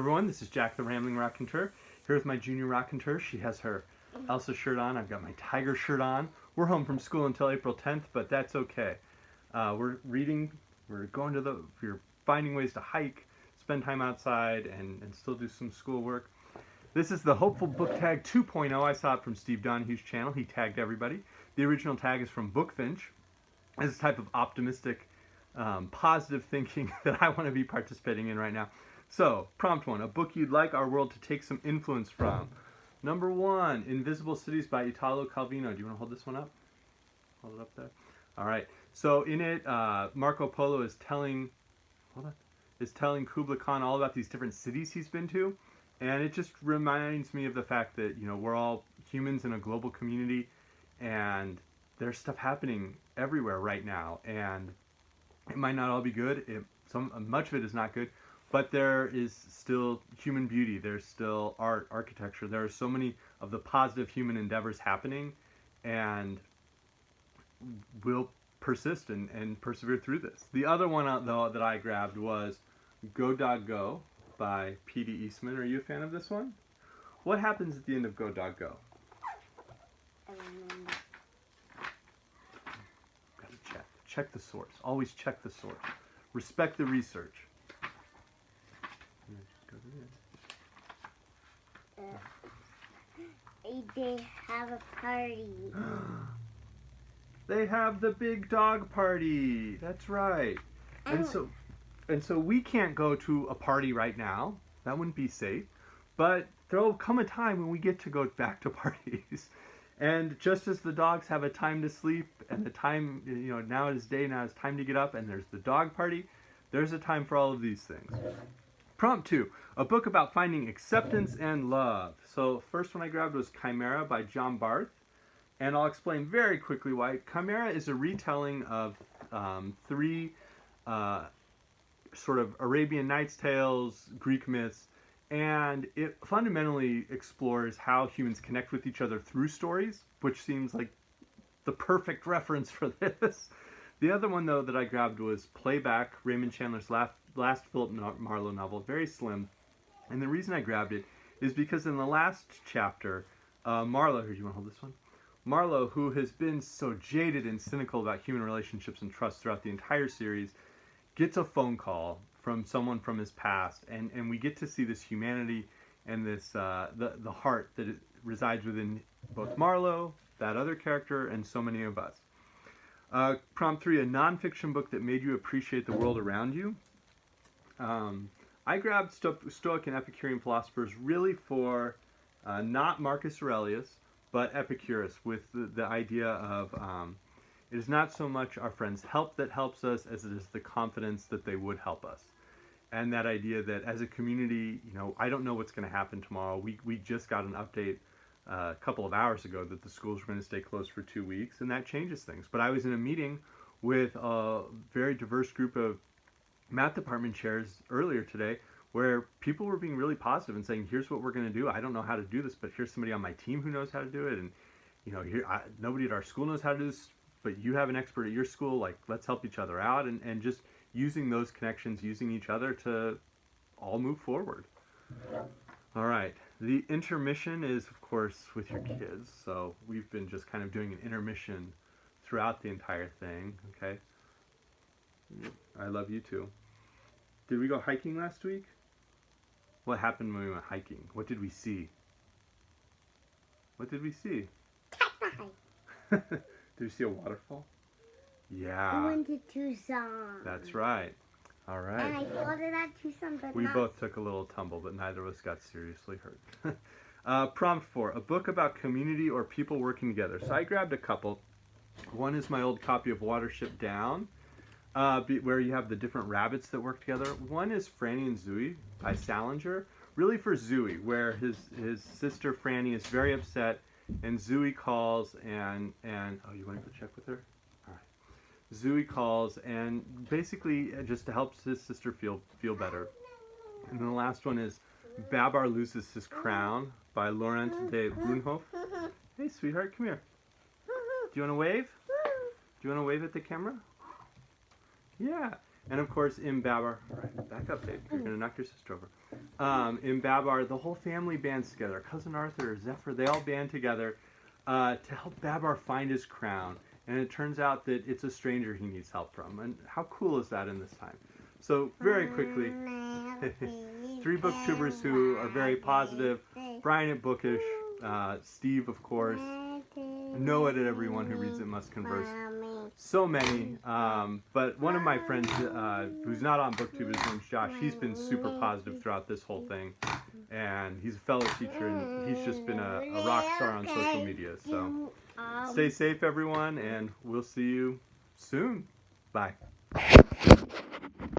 Everyone, this is Jack the Rambling Raconteur. Here with my junior raconteur. She has her Elsa shirt on. I've got my tiger shirt on. We're home from school until April 10th, but that's okay. We're reading, we're finding ways to hike, spend time outside, and still do some schoolwork. This is the Hopeful Book Tag 2.0. I saw it from Steve Donahue's channel. He tagged everybody. The original tag is from Bookfinch. It's a type of optimistic, positive thinking that I want to be participating in right now. So, prompt 1, a book you'd like our world to take some influence from. Number 1, Invisible Cities by Italo Calvino. Do you want to hold this one up? Hold it up there. All right. So in it, Marco Polo is telling Kubla Khan all about these different cities he's been to, and it just reminds me of the fact that we're all humans in a global community, and there's stuff happening everywhere right now, and it might not all be good. Much of it is not good. But there is still human beauty, there's still art, architecture, there are so many of the positive human endeavors happening, and we'll persist and persevere through this. The other one, though, that I grabbed was Go Dog Go by P.D. Eastman. Are you a fan of this one? What happens at the end of Go Dog Go? I remember. Gotta check. Check the source. Always check the source. Respect the research. They have a party. They have the big dog party. That's right. And so we can't go to a party right now. That wouldn't be safe. But there'll come a time when we get to go back to parties. And just as the dogs have a time to sleep and the time, now it is day, now it's time to get up, and there's the dog party, there's a time for all of these things. Prompt 2, a book about finding acceptance and love. So first one I grabbed was Chimera by John Barth. And I'll explain very quickly why. Chimera is a retelling of 3 sort of Arabian Nights tales, Greek myths, and it fundamentally explores how humans connect with each other through stories, which seems like the perfect reference for this. The other one, though, that I grabbed was Playback, Raymond Chandler's last Philip Marlowe novel, very slim. And the reason I grabbed it is because in the last chapter, Marlowe, here, do you want to hold this one? Marlowe, who has been so jaded and cynical about human relationships and trust throughout the entire series, gets a phone call from someone from his past, and we get to see this humanity and this the heart that resides within both Marlowe, that other character, and so many of us. Prompt 3, a nonfiction book that made you appreciate the world around you. I grabbed Stoic and Epicurean philosophers really for not Marcus Aurelius, but Epicurus, with the idea of it is not so much our friends' help that helps us as it is the confidence that they would help us. And that idea that as a community, I don't know what's going to happen tomorrow. We just got an update a couple of hours ago that the schools were going to stay closed for 2 weeks, and that changes things. But I was in a meeting with a very diverse group of math department chairs earlier today where people were being really positive and saying, here's what we're going to do. I don't know how to do this, but here's somebody on my team who knows how to do it. And nobody at our school knows how to do this, but you have an expert at your school. Like, let's help each other out, and just using those connections, using each other to all move forward. All right. The intermission is, of course, with your kids. So we've been just kind of doing an intermission throughout the entire thing. Okay. I love you too. Did we go hiking last week? What happened when we went hiking? What did we see? What did we see? Did we see a waterfall? Yeah. We went to Tucson. That's right. All right. And I floated at Tucson, but we both took a little tumble, but neither of us got seriously hurt. Prompt 4, a book about community or people working together. So I grabbed a couple. One is my old copy of Watership Down, where you have the different rabbits that work together. One is Franny and Zooey by Salinger, really for Zooey, where his sister Franny is very upset, and Zooey calls and oh, you want to go check with her? All right. Zooey calls and basically just helps his sister feel better. And then the last one is Babar Loses His Crown by Laurent de Brunhoff. Hey, sweetheart, come here. Do you want to wave? Do you want to wave at the camera? Yeah. And of course, in Babar, all right, back up, Dave. You're going to knock your sister over. In Babar, the whole family bands together. Cousin Arthur, Zephyr, they all band together to help Babar find his crown. And it turns out that it's a stranger he needs help from. And how cool is that in this time? So, very quickly, 3 booktubers who are very positive. Brian at Bookish, Steve, of course. Know it, everyone who reads it must converse. So many, but one of my friends who's not on BookTube, his name's Josh. He's been super positive throughout this whole thing, and he's a fellow teacher, and he's just been a rock star on social media. So stay safe, everyone, and we'll see you soon. Bye.